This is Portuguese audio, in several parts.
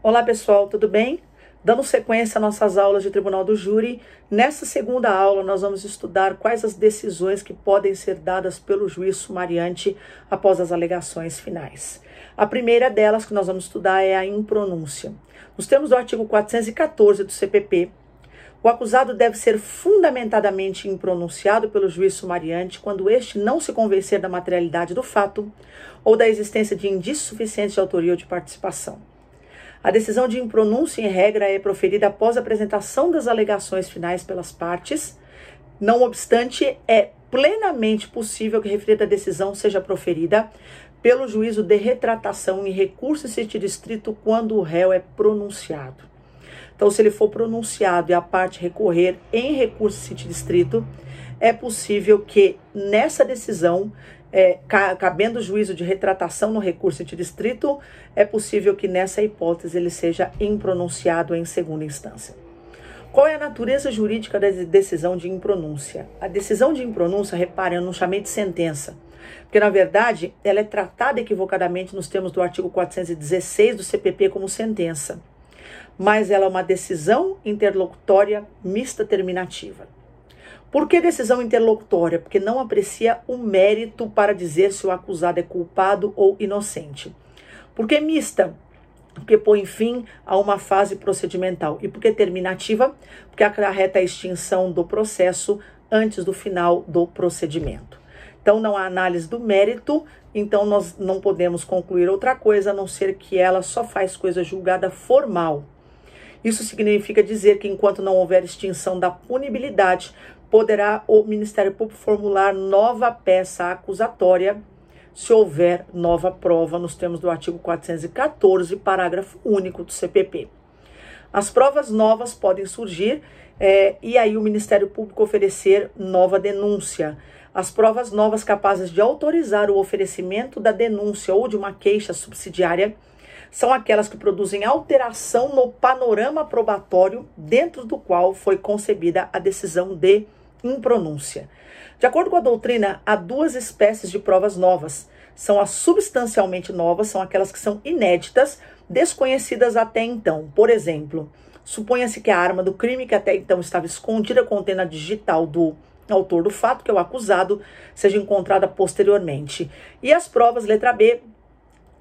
Olá pessoal, tudo bem? Dando sequência às nossas aulas de Tribunal do Júri, nessa segunda aula nós vamos estudar quais as decisões que podem ser dadas pelo juiz sumariante após as alegações finais. A primeira delas que nós vamos estudar é a impronúncia. Nos termos do artigo 414 do CPP, o acusado deve ser fundamentadamente impronunciado pelo juiz sumariante quando este não se convencer da materialidade do fato ou da existência de indícios suficientes de autoria ou de participação. A decisão de impronúncia, em regra, é proferida após a apresentação das alegações finais pelas partes. Não obstante, é plenamente possível que a referida decisão seja proferida pelo juízo de retratação em recurso em sentido estrito quando o réu é pronunciado. Então, se ele for pronunciado e a parte recorrer em recurso em sentido estrito, é possível que nessa decisão, cabendo o juízo de retratação no recurso em sentido estrito, é possível que nessa hipótese ele seja impronunciado em segunda instância. Qual é a natureza jurídica da decisão de impronúncia? A decisão de impronúncia, reparem, eu não chamei de sentença, porque na verdade ela é tratada equivocadamente nos termos do artigo 416 do CPP como sentença, mas ela é uma decisão interlocutória mista terminativa. Por que decisão interlocutória? Porque não aprecia o mérito para dizer se o acusado é culpado ou inocente. Por que mista? Porque põe fim a uma fase procedimental. E por que terminativa? Porque acarreta a extinção do processo antes do final do procedimento. Então não há análise do mérito, então nós não podemos concluir outra coisa a não ser que ela só faz coisa julgada formal. Isso significa dizer que enquanto não houver extinção da punibilidade, poderá o Ministério Público formular nova peça acusatória se houver nova prova nos termos do artigo 414, parágrafo único do CPP. As provas novas podem surgir e aí o Ministério Público oferecer nova denúncia. As provas novas capazes de autorizar o oferecimento da denúncia ou de uma queixa subsidiária são aquelas que produzem alteração no panorama probatório dentro do qual foi concebida a decisão de impronúncia. De acordo com a doutrina, há duas espécies de provas novas. São as substancialmente novas, são aquelas que são inéditas, desconhecidas até então. Por exemplo, suponha-se que a arma do crime, que até então estava escondida, contendo a digital do autor do fato, que é o acusado, seja encontrada posteriormente. E as provas, letra B,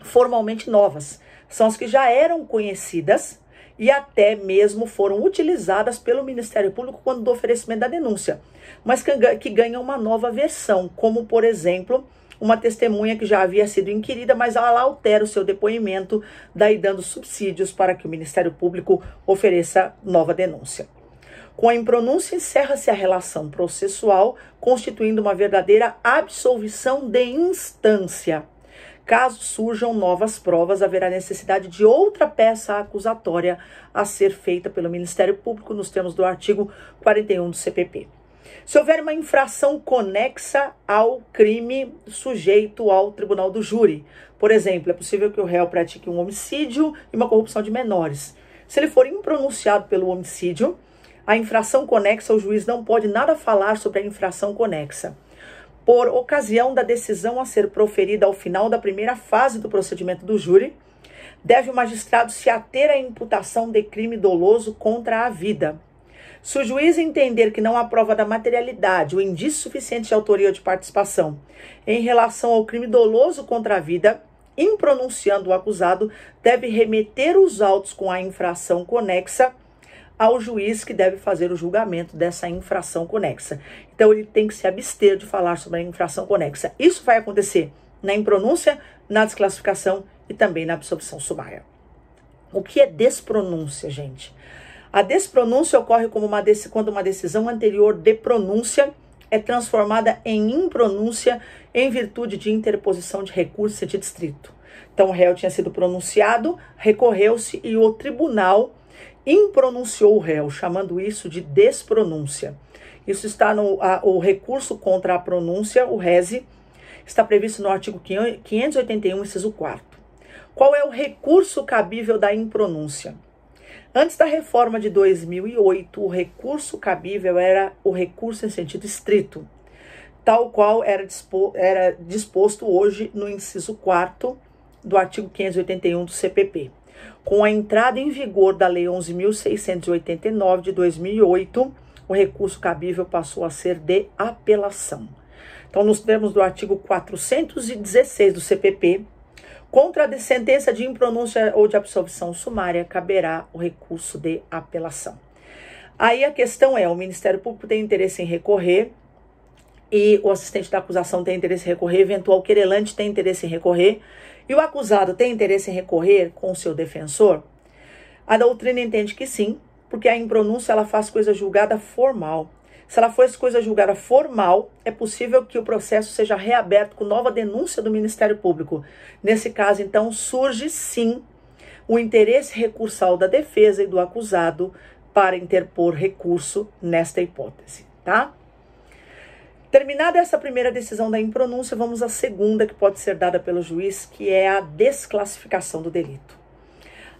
formalmente novas, são as que já eram conhecidas e até mesmo foram utilizadas pelo Ministério Público quando do oferecimento da denúncia, mas que ganham uma nova versão, como, por exemplo, uma testemunha que já havia sido inquirida, mas ela altera o seu depoimento, daí dando subsídios para que o Ministério Público ofereça nova denúncia. Com a impronúncia, encerra-se a relação processual, constituindo uma verdadeira absolvição de instância. Caso surjam novas provas, haverá necessidade de outra peça acusatória a ser feita pelo Ministério Público nos termos do artigo 41 do CPP. Se houver uma infração conexa ao crime sujeito ao Tribunal do Júri, por exemplo, é possível que o réu pratique um homicídio e uma corrupção de menores. Se ele for impronunciado pelo homicídio, a infração conexa, o juiz não pode nada falar sobre a infração conexa. Por ocasião da decisão a ser proferida ao final da primeira fase do procedimento do júri, deve o magistrado se ater à imputação de crime doloso contra a vida. Se o juiz entender que não há prova da materialidade ou indício suficiente de autoria ou de participação em relação ao crime doloso contra a vida, impronunciando o acusado, deve remeter os autos com a infração conexa ao juiz que deve fazer o julgamento dessa infração conexa. Então, ele tem que se abster de falar sobre a infração conexa. Isso vai acontecer na impronúncia, na desclassificação e também na absolvição sumária. O que é despronúncia, gente? A despronúncia ocorre quando uma decisão anterior de pronúncia é transformada em impronúncia em virtude de interposição de recurso em sentido estrito. Então, o réu tinha sido pronunciado, recorreu-se e o tribunal impronunciou o réu, chamando isso de despronúncia. Isso está o recurso contra a pronúncia, o rese, está previsto no artigo 581, inciso 4º. Qual é o recurso cabível da impronúncia? Antes da reforma de 2008, o recurso cabível era o recurso em sentido estrito, tal qual era disposto hoje no inciso 4º do artigo 581 do CPP. Com a entrada em vigor da Lei 11.689 de 2008, o recurso cabível passou a ser de apelação. Então, nos termos do artigo 416 do CPP, contra a sentença de impronúncia ou de absolvição sumária, caberá o recurso de apelação. Aí a questão é, o Ministério Público tem interesse em recorrer e o assistente da acusação tem interesse em recorrer, eventual querelante tem interesse em recorrer e o acusado tem interesse em recorrer com o seu defensor? A doutrina entende que sim, porque a impronúncia ela faz coisa julgada formal. Se ela for coisa julgada formal, é possível que o processo seja reaberto com nova denúncia do Ministério Público. Nesse caso, então, surge sim o interesse recursal da defesa e do acusado para interpor recurso nesta hipótese, tá? Terminada essa primeira decisão da impronúncia, vamos à segunda que pode ser dada pelo juiz, que é a desclassificação do delito.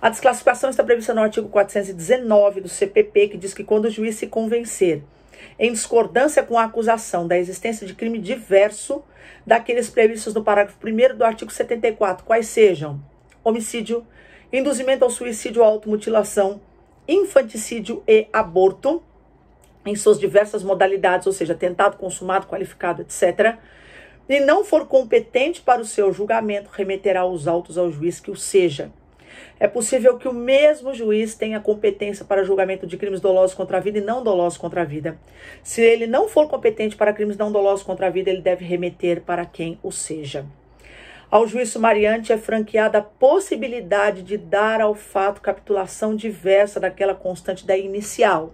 A desclassificação está prevista no artigo 419 do CPP, que diz que quando o juiz se convencer em discordância com a acusação da existência de crime diverso daqueles previstos no parágrafo 1º do artigo 74, quais sejam homicídio, induzimento ao suicídio ou automutilação, infanticídio e aborto, em suas diversas modalidades, ou seja, tentado, consumado, qualificado, etc., e não for competente para o seu julgamento, remeterá os autos ao juiz que o seja. É possível que o mesmo juiz tenha competência para julgamento de crimes dolosos contra a vida e não dolosos contra a vida. Se ele não for competente para crimes não dolosos contra a vida, ele deve remeter para quem o seja. Ao juiz sumariante é franqueada a possibilidade de dar ao fato capitulação diversa daquela constante da inicial,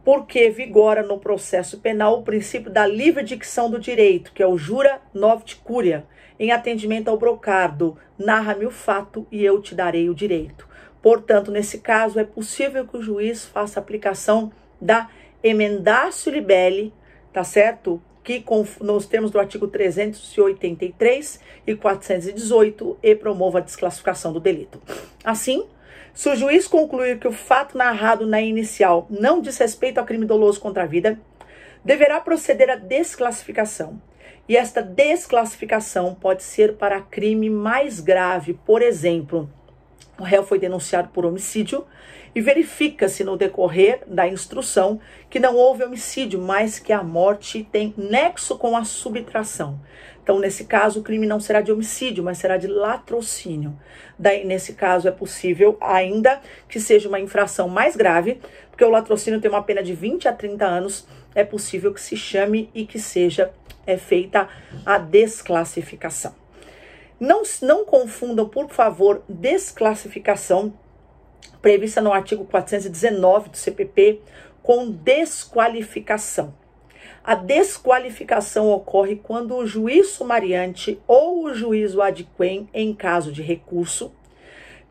porque vigora no processo penal o princípio da livre dicção do direito, que é o jura novit curia, em atendimento ao brocardo, narra-me o fato e eu te darei o direito. Portanto, nesse caso, é possível que o juiz faça aplicação da emendatio libelli, tá certo? Que nos termos do artigo 383 e 418 e promova a desclassificação do delito. Assim, se o juiz concluir que o fato narrado na inicial não diz respeito a crime doloso contra a vida, deverá proceder à desclassificação. E esta desclassificação pode ser para crime mais grave. Por exemplo, o réu foi denunciado por homicídio e verifica-se no decorrer da instrução que não houve homicídio, mas que a morte tem nexo com a subtração. Então, nesse caso, o crime não será de homicídio, mas será de latrocínio. Daí, nesse caso, é possível ainda que seja uma infração mais grave, porque o latrocínio tem uma pena de 20 a 30 anos, é possível que se chame e que seja feita a desclassificação. Não confundam, por favor, desclassificação prevista no artigo 419 do CPP com desqualificação. A desqualificação ocorre quando o juiz sumariante ou o juízo adquém, em caso de recurso,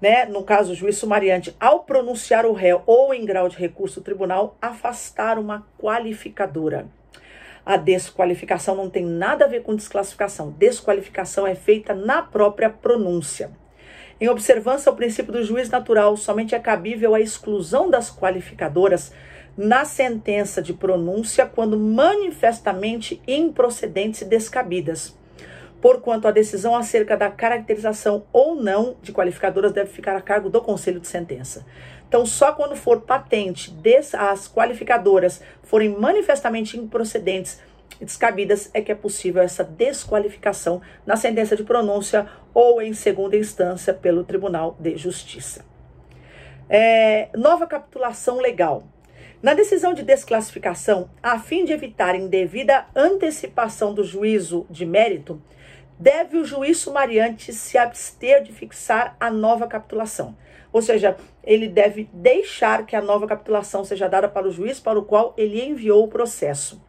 né, no caso o juiz sumariante, ao pronunciar o réu ou em grau de recurso, o tribunal afastar uma qualificadora. A desqualificação não tem nada a ver com desclassificação. Desqualificação é feita na própria pronúncia. Em observância ao princípio do juiz natural, somente é cabível a exclusão das qualificadoras na sentença de pronúncia quando manifestamente improcedentes e descabidas, porquanto a decisão acerca da caracterização ou não de qualificadoras deve ficar a cargo do Conselho de Sentença. Então, só quando for patente as qualificadoras forem manifestamente improcedentes e descabidas é que é possível essa desqualificação na sentença de pronúncia ou em segunda instância pelo Tribunal de Justiça. Nova capitulação legal. Na decisão de desclassificação, a fim de evitar indevida antecipação do juízo de mérito, deve o juiz sumariante se abster de fixar a nova capitulação. Ou seja, ele deve deixar que a nova capitulação seja dada para o juiz para o qual ele enviou o processo.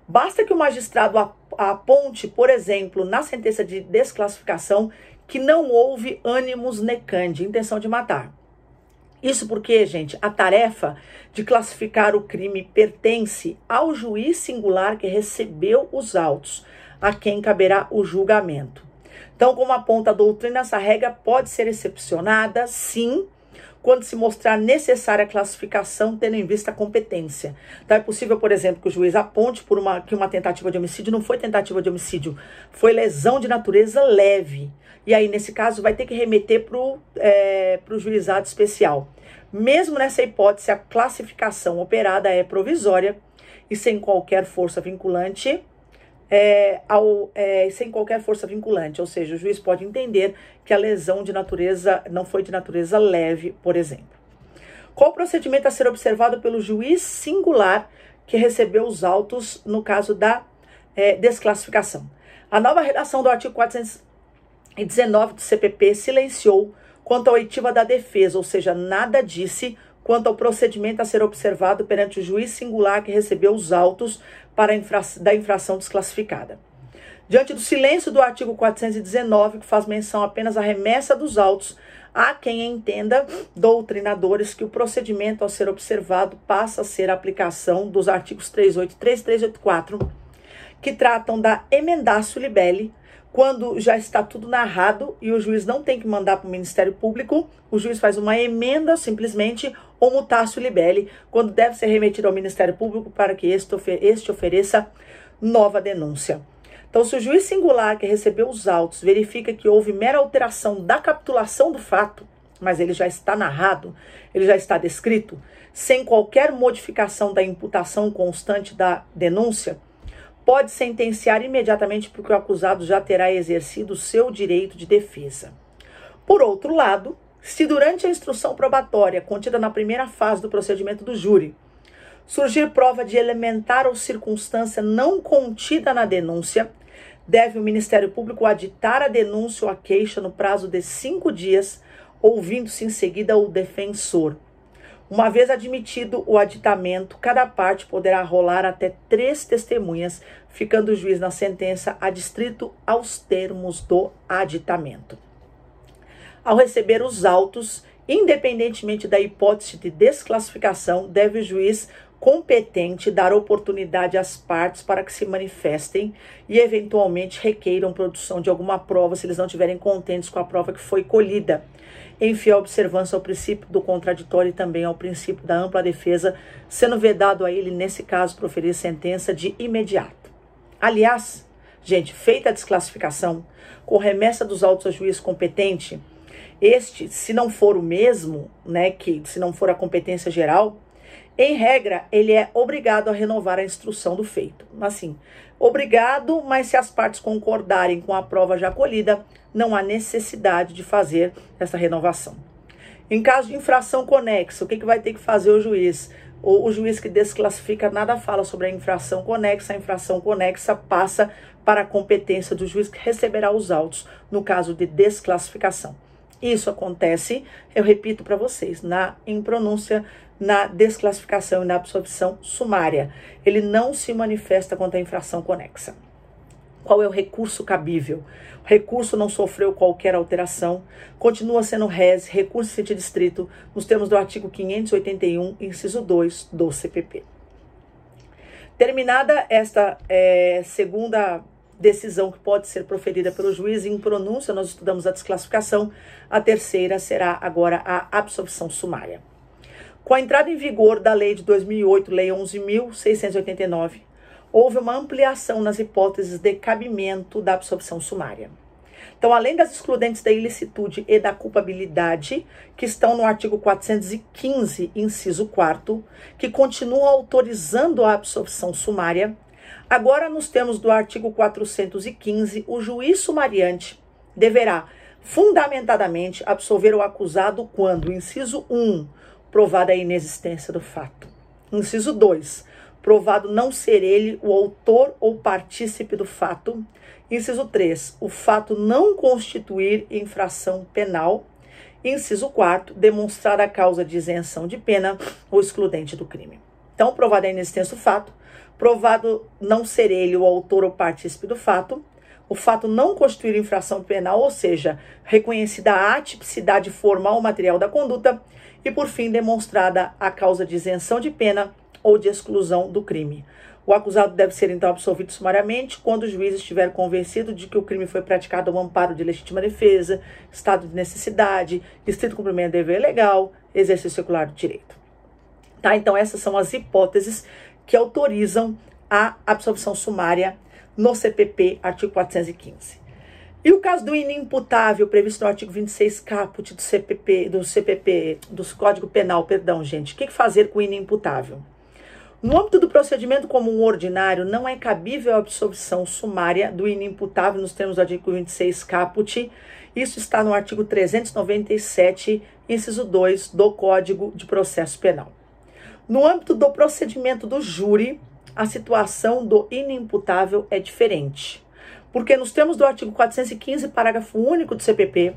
Basta que o magistrado aponte, por exemplo, na sentença de desclassificação, que não houve animus necandi, intenção de matar. Isso porque, gente, a tarefa de classificar o crime pertence ao juiz singular que recebeu os autos, a quem caberá o julgamento. Então, como aponta a doutrina, essa regra pode ser excepcionada, sim, quando se mostrar necessária a classificação, tendo em vista a competência. Então, é possível, por exemplo, que o juiz aponte que uma tentativa de homicídio não foi tentativa de homicídio, foi lesão de natureza leve. e aí nesse caso vai ter que remeter para o juizado especial. Mesmo nessa hipótese, a classificação operada é provisória e sem qualquer força vinculante, ou seja, o juiz pode entender que a lesão de natureza não foi de natureza leve, por exemplo. Qual o procedimento a ser observado pelo juiz singular que recebeu os autos no caso da desclassificação? A nova redação do artigo 419 do CPP silenciou quanto à oitiva da defesa, ou seja, nada disse quanto ao procedimento a ser observado perante o juiz singular que recebeu os autos da infração desclassificada. Diante do silêncio do artigo 419, que faz menção apenas à remessa dos autos, há quem entenda, doutrinadores, que o procedimento a ser observado passa a ser a aplicação dos artigos 383 e 384, que tratam da emendatio libelli, quando já está tudo narrado e o juiz não tem que mandar para o Ministério Público, o juiz faz uma emenda simplesmente, ou mutatio libelli, quando deve ser remetido ao Ministério Público para que este ofereça nova denúncia. Então, se o juiz singular que recebeu os autos verifica que houve mera alteração da capitulação do fato, mas ele já está narrado, ele já está descrito, sem qualquer modificação da imputação constante da denúncia, pode sentenciar imediatamente porque o acusado já terá exercido o seu direito de defesa. Por outro lado, se durante a instrução probatória contida na primeira fase do procedimento do júri, surgir prova de elementar ou circunstância não contida na denúncia, deve o Ministério Público aditar a denúncia ou a queixa no prazo de 5 dias, ouvindo-se em seguida o defensor. Uma vez admitido o aditamento, cada parte poderá rolar até 3 testemunhas, ficando o juiz na sentença adstrito aos termos do aditamento. Ao receber os autos, independentemente da hipótese de desclassificação, deve o juiz competente dar oportunidade às partes para que se manifestem e eventualmente requeiram produção de alguma prova se eles não estiverem contentes com a prova que foi colhida, em fiel observância ao princípio do contraditório e também ao princípio da ampla defesa, sendo vedado a ele, nesse caso, proferir sentença de imediato. Aliás, gente, feita a desclassificação, com remessa dos autos ao juiz competente, este, se não for o mesmo, se não for a competência geral, em regra, ele é obrigado a renovar a instrução do feito. Assim, obrigado, mas se as partes concordarem com a prova já colhida, não há necessidade de fazer essa renovação. Em caso de infração conexa, o que vai ter que fazer o juiz? O juiz que desclassifica nada fala sobre a infração conexa passa para a competência do juiz que receberá os autos, no caso de desclassificação. Isso acontece, eu repito para vocês, em pronúncia, na desclassificação e na absolvição sumária. Ele não se manifesta contra a infração conexa. Qual é o recurso cabível? O recurso não sofreu qualquer alteração, continua sendo recurso em sentido estrito, nos termos do artigo 581, inciso 2 do CPP. Terminada esta segunda decisão que pode ser proferida pelo juiz em pronúncia, nós estudamos a desclassificação, a terceira será agora a absolvição sumária. Com a entrada em vigor da lei de 2008, lei 11.689, houve uma ampliação nas hipóteses de cabimento da absolvição sumária. Então, além das excludentes da ilicitude e da culpabilidade, que estão no artigo 415, inciso 4º, que continuam autorizando a absolvição sumária, agora nos termos do artigo 415, o juiz sumariante deverá, fundamentadamente, absolver o acusado quando, inciso 1, provada a inexistência do fato. Inciso 2, provado não ser ele o autor ou partícipe do fato. Inciso 3, o fato não constituir infração penal. Inciso 4, demonstrar a causa de isenção de pena ou excludente do crime. Então, provada a inexistência do fato, provado não ser ele o autor ou partícipe do fato, o fato não constituir infração penal, ou seja, reconhecida a atipicidade formal ou material da conduta, e, por fim, demonstrada a causa de isenção de pena ou de exclusão do crime. O acusado deve ser, então, absolvido sumariamente quando o juiz estiver convencido de que o crime foi praticado ao amparo de legítima defesa, estado de necessidade, estrito cumprimento do dever legal, exercício secular do direito. Tá? Então, essas são as hipóteses que autorizam a absolvição sumária no CPP, artigo 415. E o caso do inimputável previsto no artigo 26 caput do CPP, do Código Penal, perdão, gente. O que fazer com o inimputável? No âmbito do procedimento comum ordinário, não é cabível a absolvição sumária do inimputável nos termos do artigo 26 caput. Isso está no artigo 397, inciso 2 do Código de Processo Penal. No âmbito do procedimento do júri, a situação do inimputável é diferente. Porque nos termos do artigo 415, parágrafo único do CPP,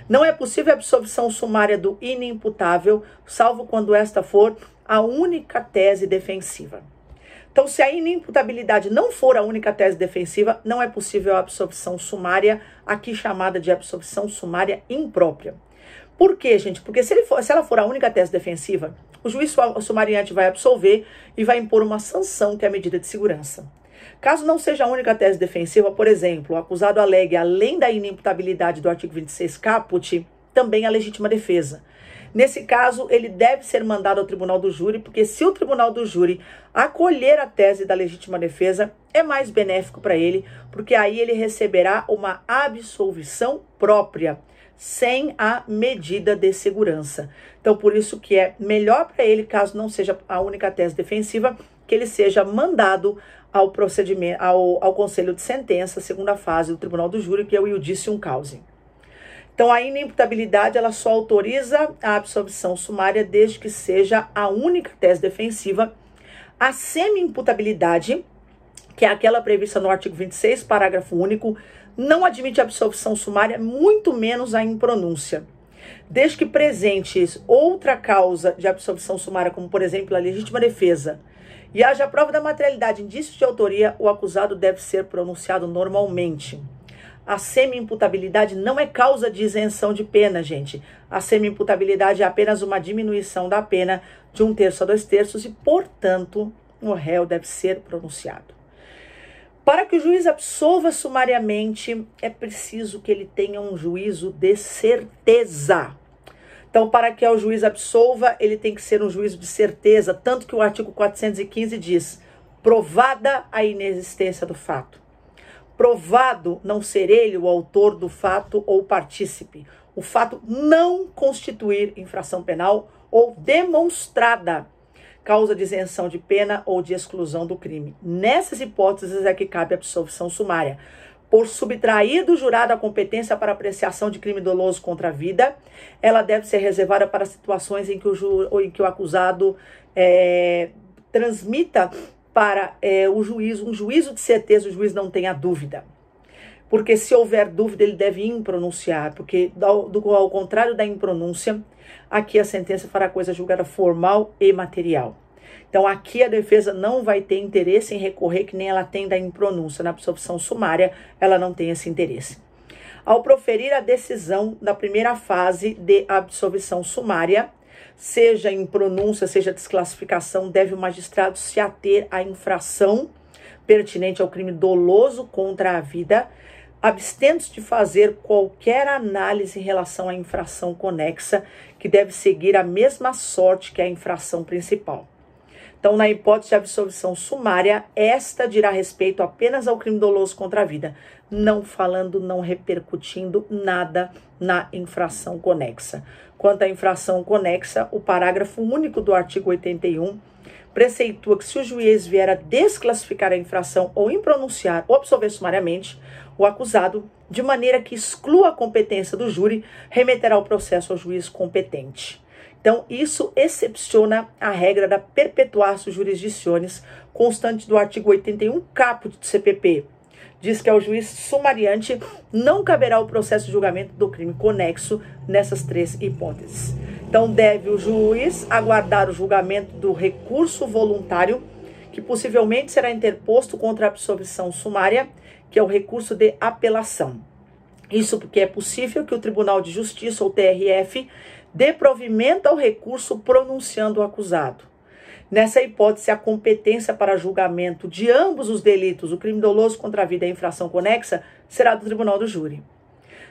não é possível a absolvição sumária do inimputável, salvo quando esta for a única tese defensiva. Então, se a inimputabilidade não for a única tese defensiva, não é possível a absolvição sumária, aqui chamada de absolvição sumária imprópria. Por quê, gente? Porque se ela for a única tese defensiva, o juiz sumariante vai absolver e vai impor uma sanção, que é a medida de segurança. Caso não seja a única tese defensiva, por exemplo, o acusado alegue, além da inimputabilidade do artigo 26 caput, também a legítima defesa. Nesse caso, ele deve ser mandado ao tribunal do júri, porque se o tribunal do júri acolher a tese da legítima defesa, é mais benéfico para ele, porque aí ele receberá uma absolvição própria, sem a medida de segurança. Então, por isso que é melhor para ele, caso não seja a única tese defensiva, que ele seja mandado ao procedimento, ao conselho de sentença, segunda fase do tribunal do júri, que é o iudicium causa. Então, a inimputabilidade, ela só autoriza a absolvição sumária desde que seja a única tese defensiva. A semi-imputabilidade, que é aquela prevista no artigo 26, parágrafo único, não admite absolvição sumária, muito menos a impronúncia. Desde que presente outra causa de absolvição sumária, como, por exemplo, a legítima defesa, e haja prova da materialidade, indícios de autoria, o acusado deve ser pronunciado normalmente. A semi-imputabilidade não é causa de isenção de pena, gente. A semi-imputabilidade é apenas uma diminuição da pena de 1/3 a 2/3 e, portanto, o réu deve ser pronunciado. Para que o juiz absolva sumariamente, é preciso que ele tenha um juízo de certeza. Então, para que o juiz absolva, ele tem que ser um juízo de certeza, tanto que o artigo 415 diz, provada a inexistência do fato. Provado não ser ele o autor do fato ou partícipe. O fato não constituir infração penal ou demonstrada causa de isenção de pena ou de exclusão do crime. Nessas hipóteses é que cabe a absolvição sumária. Por subtrair do jurado a competência para apreciação de crime doloso contra a vida, ela deve ser reservada para situações em que o acusado transmita para o juiz um juízo de certeza, o juiz não tenha dúvida. Porque se houver dúvida, ele deve impronunciar, porque ao contrário da impronúncia, aqui a sentença fará coisa julgada formal e material. Então, aqui a defesa não vai ter interesse em recorrer, que nem ela tem da impronúncia. Na absolvição sumária, ela não tem esse interesse. Ao proferir a decisão da primeira fase de absolvição sumária, seja impronúncia, seja desclassificação, deve o magistrado se ater à infração pertinente ao crime doloso contra a vida, abstendo-se de fazer qualquer análise em relação à infração conexa, que deve seguir a mesma sorte que a infração principal. Então, na hipótese de absolvição sumária, esta dirá respeito apenas ao crime doloso contra a vida, não falando, não repercutindo nada na infração conexa. Quanto à infração conexa, o parágrafo único do artigo 81 preceitua que se o juiz vier a desclassificar a infração ou impronunciar ou absolver sumariamente o acusado, de maneira que exclua a competência do júri, remeterá o processo ao juiz competente. Então, isso excepciona a regra da perpetuatio jurisdicionis, constante do artigo 81 caput do CPP. Diz que ao juiz sumariante não caberá o processo de julgamento do crime conexo nessas três hipóteses. Então, deve o juiz aguardar o julgamento do recurso voluntário, que possivelmente será interposto contra a absolvição sumária, que é o recurso de apelação. Isso porque é possível que o Tribunal de Justiça, ou TRF, dê provimento ao recurso pronunciando o acusado. Nessa hipótese, a competência para julgamento de ambos os delitos, o crime doloso contra a vida e a infração conexa, será do tribunal do júri.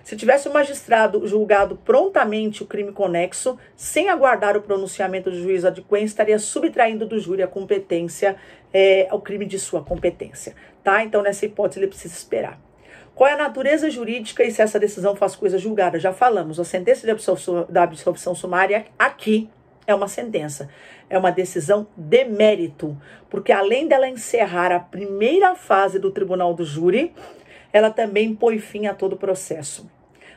Se tivesse o magistrado julgado prontamente o crime conexo, sem aguardar o pronunciamento do juiz adquém, estaria subtraindo do júri a competência, o crime de sua competência. Tá? Então, nessa hipótese, ele precisa esperar. Qual é a natureza jurídica e se essa decisão faz coisa julgada? Já falamos, a sentença da absolvição sumária aqui é uma sentença, é uma decisão de mérito, porque além dela encerrar a primeira fase do tribunal do júri, ela também põe fim a todo o processo.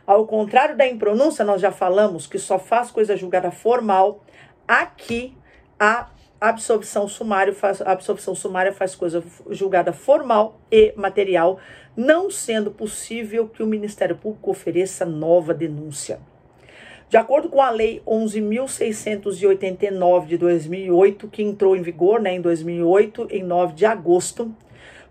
Ao contrário da impronúncia, nós já falamos que só faz coisa julgada formal, aqui a absolvição sumária faz coisa julgada formal e material, não sendo possível que o Ministério Público ofereça nova denúncia. De acordo com a Lei 11.689 de 2008, que entrou em vigor em 2008, em 9 de agosto,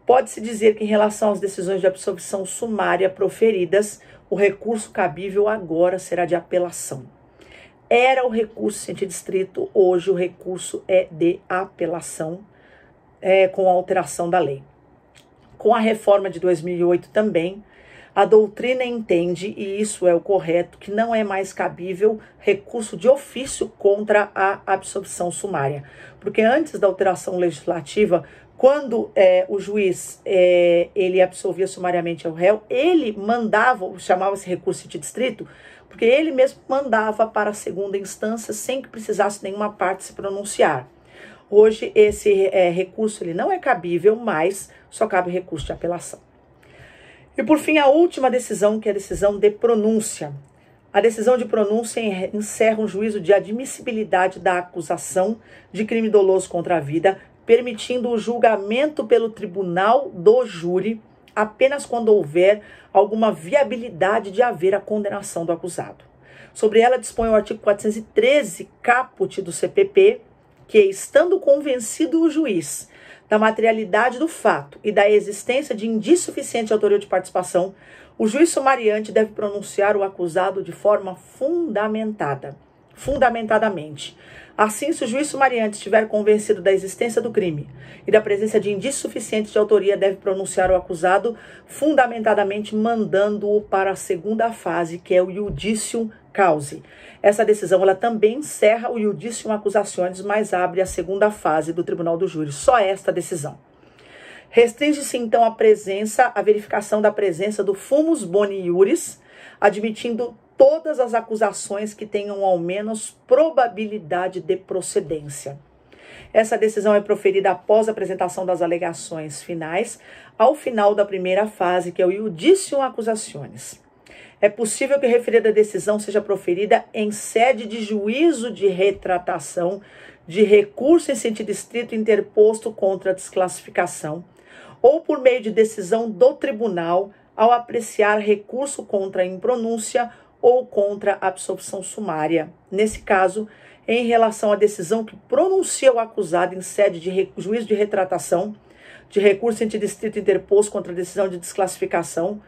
pode-se dizer que em relação às decisões de absolvição sumária proferidas, o recurso cabível agora será de apelação. Era o recurso em sentido estrito, hoje o recurso é de apelação, com a alteração da lei. Com a reforma de 2008 também, a doutrina entende, e isso é o correto, que não é mais cabível recurso de ofício contra a absolvição sumária. Porque antes da alteração legislativa, quando o juiz ele absolvia sumariamente o réu, ele mandava, chamava-se recurso de distrito, porque ele mesmo mandava para a segunda instância sem que precisasse nenhuma parte se pronunciar. Hoje esse recurso ele não é cabível, mas só cabe recurso de apelação. E por fim, a última decisão, que é a decisão de pronúncia. A decisão de pronúncia encerra um juízo de admissibilidade da acusação de crime doloso contra a vida, permitindo o julgamento pelo tribunal do júri apenas quando houver alguma viabilidade de haver a condenação do acusado. Sobre ela dispõe o artigo 413, caput do CPP, que, estando convencido o juiz da materialidade do fato e da existência de indício suficiente de autoria de participação, o juiz sumariante deve pronunciar o acusado de forma fundamentadamente. Assim, se o juiz sumariante estiver convencido da existência do crime e da presença de indício suficiente de autoria, deve pronunciar o acusado fundamentadamente, mandando-o para a segunda fase, que é o iudicium causa. Essa decisão ela também encerra o iudicium accusationis, mas abre a segunda fase do tribunal do júri. Só esta decisão. Restringe-se então a verificação da presença do fumus boni iuris, admitindo todas as acusações que tenham ao menos probabilidade de procedência. Essa decisão é proferida após a apresentação das alegações finais, ao final da primeira fase, que é o iudicium accusationis. É possível que a referida decisão seja proferida em sede de juízo de retratação, de recurso em sentido estrito interposto contra a desclassificação, ou por meio de decisão do tribunal, ao apreciar recurso contra a impronúncia ou contra a absolvição sumária. Nesse caso, em relação à decisão que pronuncia o acusado em sede de juízo de retratação, de recurso em sentido estrito interposto contra a decisão de desclassificação,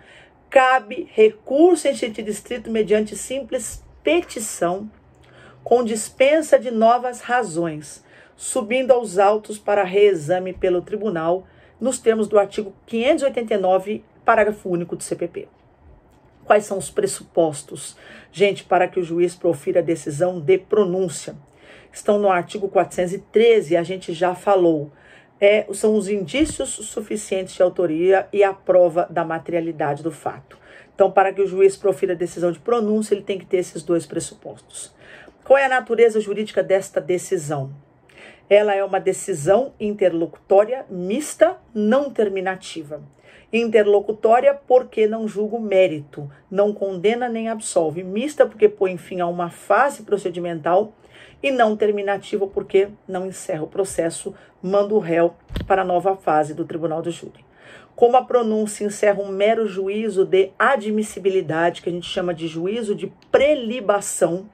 cabe recurso em sentido estrito mediante simples petição, com dispensa de novas razões, subindo aos autos para reexame pelo tribunal, nos termos do artigo 589, parágrafo único do CPP. Quais são os pressupostos, gente, para que o juiz profira a decisão de pronúncia? Estão no artigo 413, a gente já falou. São os indícios suficientes de autoria e a prova da materialidade do fato. Então, para que o juiz profira a decisão de pronúncia, ele tem que ter esses dois pressupostos. Qual é a natureza jurídica desta decisão? Ela é uma decisão interlocutória mista, não terminativa. Interlocutória porque não julga o mérito, não condena nem absolve. Mista porque põe fim a uma fase procedimental e não terminativa porque não encerra o processo, manda o réu para a nova fase do tribunal do júri. Como a pronúncia encerra um mero juízo de admissibilidade, que a gente chama de juízo de prelibação,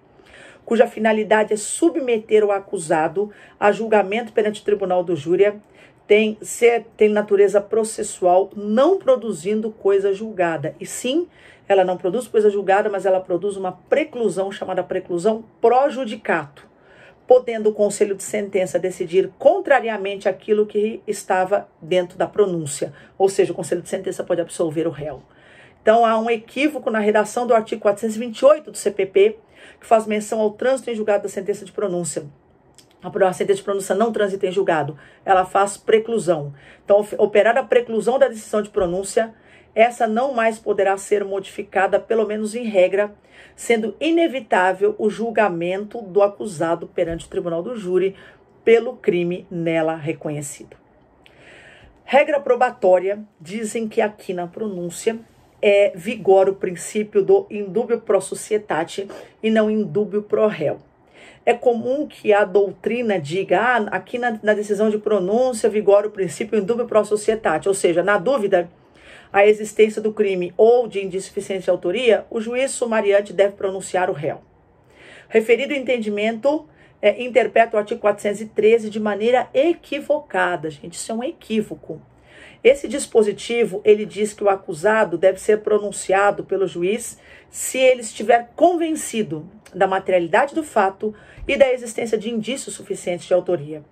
cuja finalidade é submeter o acusado a julgamento perante o tribunal do júri, tem natureza processual, não produzindo coisa julgada. E sim, ela não produz coisa julgada, mas ela produz uma preclusão, chamada preclusão pro judicato, podendo o conselho de sentença decidir contrariamente àquilo que estava dentro da pronúncia. Ou seja, o conselho de sentença pode absolver o réu. Então, há um equívoco na redação do artigo 428 do CPP, que faz menção ao trânsito em julgado da sentença de pronúncia. A sentença de pronúncia não transita em julgado, ela faz preclusão. Então, operar a preclusão da decisão de pronúncia essa não mais poderá ser modificada, pelo menos em regra, sendo inevitável o julgamento do acusado perante o tribunal do júri pelo crime nela reconhecido. Regra probatória, dizem que aqui na pronúncia vigora o princípio do indubio pro societate e não indubio pro réu. É comum que a doutrina diga, aqui na decisão de pronúncia vigora o princípio indubio pro societate, ou seja, na dúvida a existência do crime ou de indício suficiente de autoria, o juiz sumariante deve pronunciar o réu. Referido entendimento interpreta o artigo 413 de maneira equivocada, gente, isso é um equívoco. Esse dispositivo, ele diz que o acusado deve ser pronunciado pelo juiz se ele estiver convencido da materialidade do fato e da existência de indícios suficientes de autoria.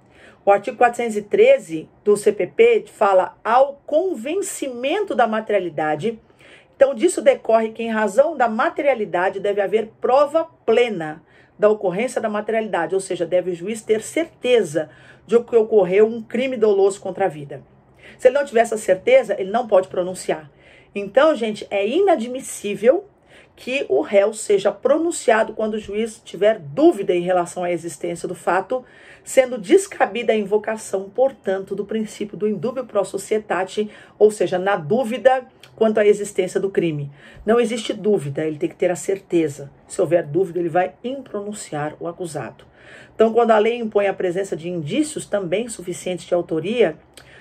O artigo 413 do CPP fala ao convencimento da materialidade. Então, disso decorre que, em razão da materialidade, deve haver prova plena da ocorrência da materialidade, ou seja, deve o juiz ter certeza de que ocorreu um crime doloso contra a vida. Se ele não tiver essa certeza, ele não pode pronunciar. Então, gente, é inadmissível que o réu seja pronunciado quando o juiz tiver dúvida em relação à existência do fato, sendo descabida a invocação, portanto, do princípio do indubio pro societate, ou seja, na dúvida quanto à existência do crime. Não existe dúvida, ele tem que ter a certeza. Se houver dúvida, ele vai impronunciar o acusado. Então, quando a lei impõe a presença de indícios também suficientes de autoria,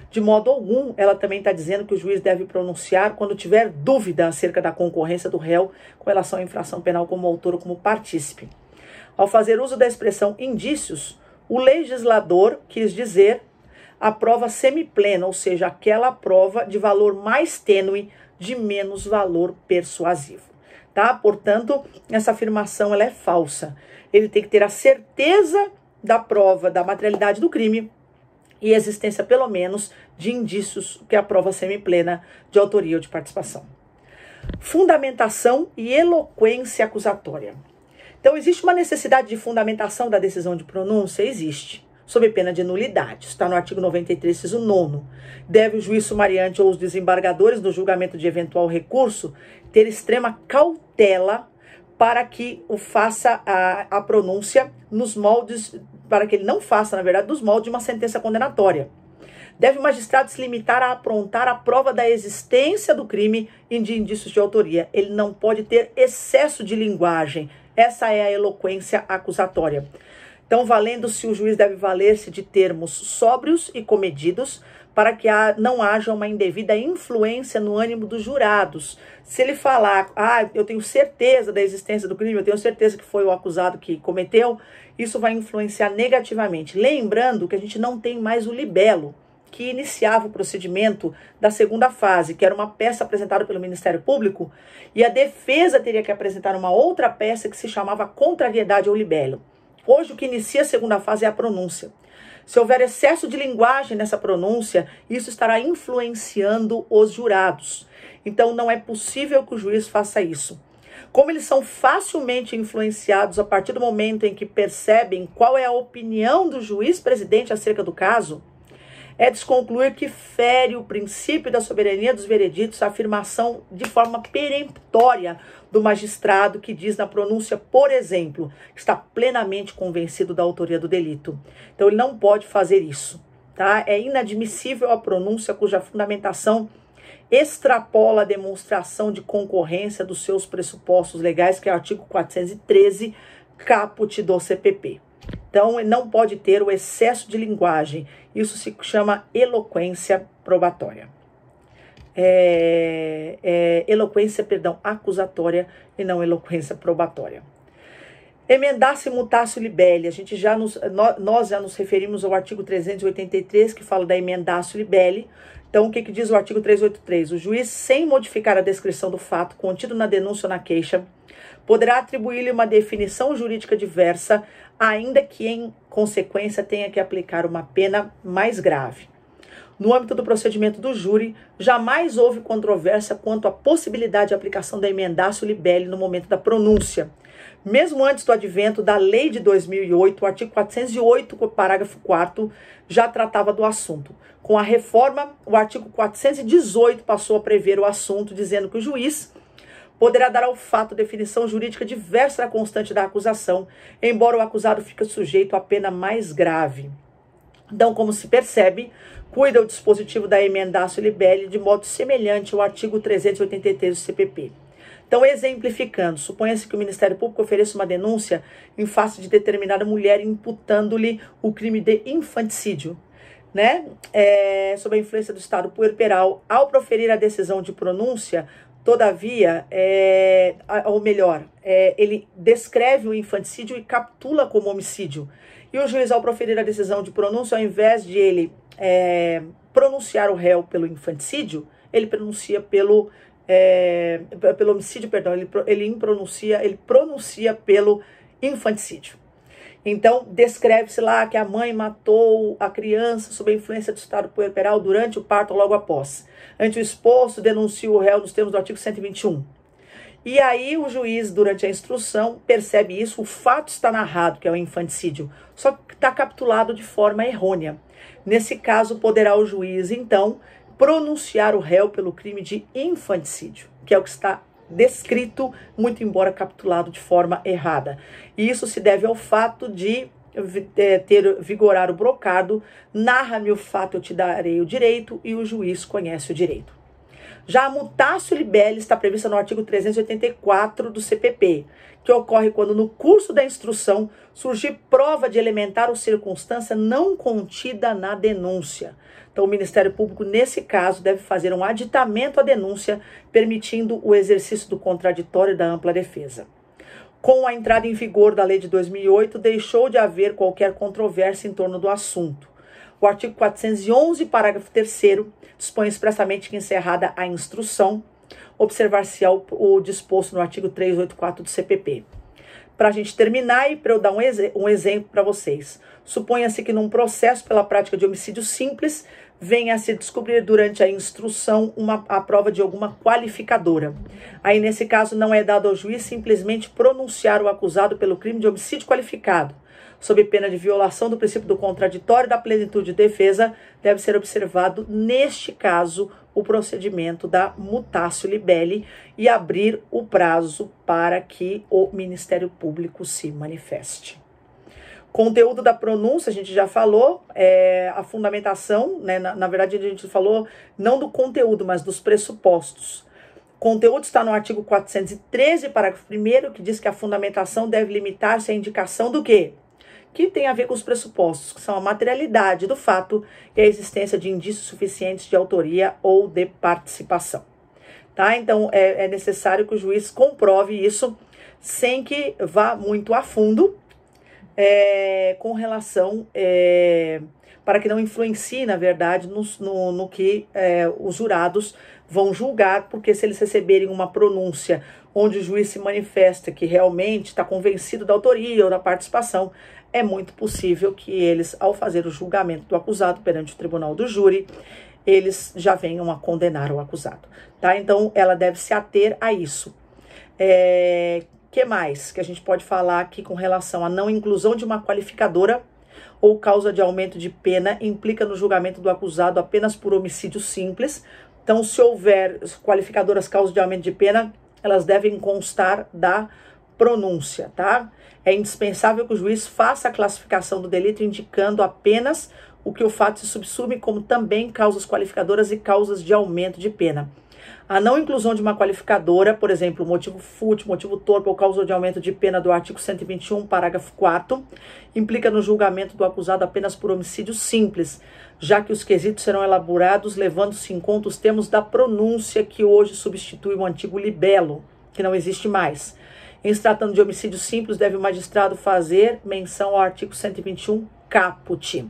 de modo algum, ela também está dizendo que o juiz deve pronunciar quando tiver dúvida acerca da concorrência do réu com relação à infração penal como autor ou como partícipe. Ao fazer uso da expressão indícios, o legislador quis dizer a prova semiplena, ou seja, aquela prova de valor mais tênue, de menos valor persuasivo. Tá? Portanto, essa afirmação ela é falsa. Ele tem que ter a certeza da prova, da materialidade do crime, e existência, pelo menos, de indícios que é a prova semiplena de autoria ou de participação. Fundamentação e eloquência acusatória. Então, existe uma necessidade de fundamentação da decisão de pronúncia? Existe, sob pena de nulidade. Está no artigo 93, inciso 9. Deve o juiz sumariante ou os desembargadores no julgamento de eventual recurso ter extrema cautela para que o faça a pronúncia nos moldes, para que ele não faça, na verdade, nos moldes de uma sentença condenatória. Deve o magistrado se limitar a aprontar a prova da existência do crime e de indícios de autoria. Ele não pode ter excesso de linguagem. Essa é a eloquência acusatória. Então, valendo-se, o juiz deve valer-se de termos sóbrios e comedidos para que não haja uma indevida influência no ânimo dos jurados. Se ele falar, eu tenho certeza da existência do crime, eu tenho certeza que foi o acusado que cometeu, isso vai influenciar negativamente. Lembrando que a gente não tem mais o libelo, que iniciava o procedimento da segunda fase, que era uma peça apresentada pelo Ministério Público, e a defesa teria que apresentar uma outra peça que se chamava contrariedade ao libelo. Hoje, o que inicia a segunda fase é a pronúncia. Se houver excesso de linguagem nessa pronúncia, isso estará influenciando os jurados. Então, não é possível que o juiz faça isso. Como eles são facilmente influenciados a partir do momento em que percebem qual é a opinião do juiz presidente acerca do caso, é desconcluir que fere o princípio da soberania dos vereditos a afirmação de forma peremptória do magistrado que diz na pronúncia, por exemplo, que está plenamente convencido da autoria do delito. Então, ele não pode fazer isso, tá? É inadmissível a pronúncia cuja fundamentação extrapola a demonstração de concorrência dos seus pressupostos legais, que é o artigo 413, caput do CPP. Então, não pode ter o excesso de linguagem. Isso se chama eloquência probatória. Eloquência acusatória e não eloquência probatória. Emendasse mutatio libelli. Nós já nos referimos ao artigo 383, que fala da emendatio libelli. Então, o que diz o artigo 383? O juiz, sem modificar a descrição do fato contido na denúncia ou na queixa, poderá atribuir-lhe uma definição jurídica diversa, ainda que, em consequência, tenha que aplicar uma pena mais grave. No âmbito do procedimento do júri, jamais houve controvérsia quanto à possibilidade de aplicação da emendatio libelli no momento da pronúncia, Mesmo antes do advento da lei de 2008, o artigo 408, parágrafo 4º, já tratava do assunto. Com a reforma, o artigo 418 passou a prever o assunto, dizendo que o juiz poderá dar ao fato definição jurídica diversa da constante da acusação, embora o acusado fique sujeito à pena mais grave. Então, como se percebe, cuida o dispositivo da emendatio libelli de modo semelhante ao artigo 383 do CPP. Então, exemplificando, suponha-se que o Ministério Público ofereça uma denúncia em face de determinada mulher imputando-lhe o crime de infanticídio, né? Sob a influência do estado puerperal. Ao proferir a decisão de pronúncia, todavia, ou melhor, ele descreve o infanticídio e capitula como homicídio. E o juiz, ao proferir a decisão de pronúncia, ao invés de ele pronunciar o réu pelo infanticídio, ele pronuncia pelo homicídio, perdão, ele pronuncia pelo infanticídio. Então, descreve-se lá que a mãe matou a criança sob a influência do estado puerperal durante o parto ou logo após. Ante o exposto, denuncia o réu nos termos do artigo 121. E aí o juiz, durante a instrução, percebe isso, o fato está narrado, que é o infanticídio, só que está capitulado de forma errônea. Nesse caso, poderá o juiz, então, pronunciar o réu pelo crime de infanticídio, que é o que está descrito, muito embora capitulado de forma errada. E isso se deve ao fato de ter vigorar o brocado, narra-me o fato, eu te darei o direito, e o juiz conhece o direito. Já a mutatio libelli está prevista no artigo 384 do CPP, que ocorre quando no curso da instrução surgir prova de elementar ou circunstância não contida na denúncia. Então, o Ministério Público, nesse caso, deve fazer um aditamento à denúncia, permitindo o exercício do contraditório e da ampla defesa. Com a entrada em vigor da lei de 2008, deixou de haver qualquer controvérsia em torno do assunto. O artigo 411, parágrafo 3º, dispõe expressamente que, encerrada a instrução, observar-se-á o disposto no artigo 384 do CPP. Para a gente terminar e para eu dar um exemplo para vocês. Suponha-se que num processo pela prática de homicídio simples, venha a se descobrir durante a instrução a prova de alguma qualificadora. Aí, nesse caso, não é dado ao juiz simplesmente pronunciar o acusado pelo crime de homicídio qualificado. Sob pena de violação do princípio do contraditório e da plenitude de defesa, deve ser observado, neste caso, o procedimento da mutatio libelli e abrir o prazo para que o Ministério Público se manifeste. Conteúdo da pronúncia, a gente já falou, a fundamentação, né? Na verdade, a gente falou não do conteúdo, mas dos pressupostos. Conteúdo está no artigo 413, parágrafo 1º, que diz que a fundamentação deve limitar-se à indicação do quê? Que tem a ver com os pressupostos, que são a materialidade do fato e a existência de indícios suficientes de autoria ou de participação. Tá? Então, é necessário que o juiz comprove isso sem que vá muito a fundo com relação, para que não influencie, na verdade, no que os jurados vão julgar, porque se eles receberem uma pronúncia onde o juiz se manifesta que realmente está convencido da autoria ou da participação, é muito possível que eles, ao fazer o julgamento do acusado perante o tribunal do júri, eles já venham a condenar o acusado, tá? Então, ela deve se ater a isso. Que mais que a gente pode falar aqui com relação à não inclusão de uma qualificadora ou causa de aumento de pena implica no julgamento do acusado apenas por homicídio simples. Então, se houver qualificadoras causas de aumento de pena, elas devem constar da pronúncia, tá? É indispensável que o juiz faça a classificação do delito indicando apenas o que o fato se subsume, como também causas qualificadoras e causas de aumento de pena. A não inclusão de uma qualificadora, por exemplo, motivo fútil, motivo torpe ou causa de aumento de pena do artigo 121, parágrafo 4º, implica no julgamento do acusado apenas por homicídio simples, já que os quesitos serão elaborados levando-se em conta os termos da pronúncia que hoje substitui o antigo libelo, que não existe mais. Em se tratando de homicídio simples, deve o magistrado fazer menção ao artigo 121 caput.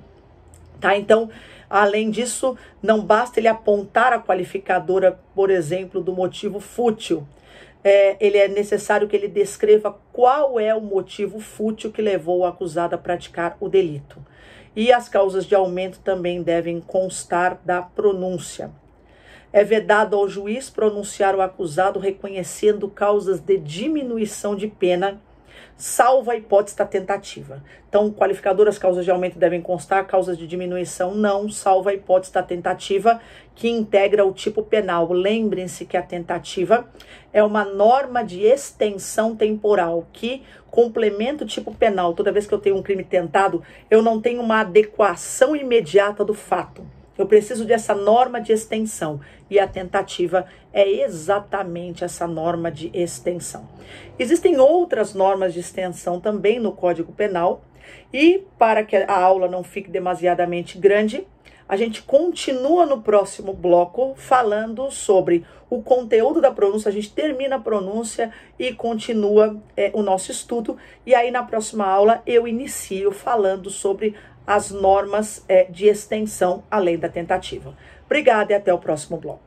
Tá? Então, além disso, não basta ele apontar a qualificadora, por exemplo, do motivo fútil. Ele é necessário que ele descreva qual é o motivo fútil que levou o acusado a praticar o delito. E as causas de aumento também devem constar da pronúncia. É vedado ao juiz pronunciar o acusado reconhecendo causas de diminuição de pena salvo a hipótese da tentativa. Então, qualificadoras, causas de aumento devem constar, causas de diminuição não, salvo a hipótese da tentativa que integra o tipo penal. Lembrem-se que a tentativa é uma norma de extensão temporal que complementa o tipo penal. Toda vez que eu tenho um crime tentado, eu não tenho uma adequação imediata do fato. Eu preciso dessa norma de extensão e a tentativa é exatamente essa norma de extensão. Existem outras normas de extensão também no Código Penal e para que a aula não fique demasiadamente grande, a gente continua no próximo bloco falando sobre o conteúdo da pronúncia, a gente termina a pronúncia e continua o nosso estudo e aí na próxima aula eu inicio falando sobre as normas de extensão além da tentativa. Obrigada e até o próximo bloco.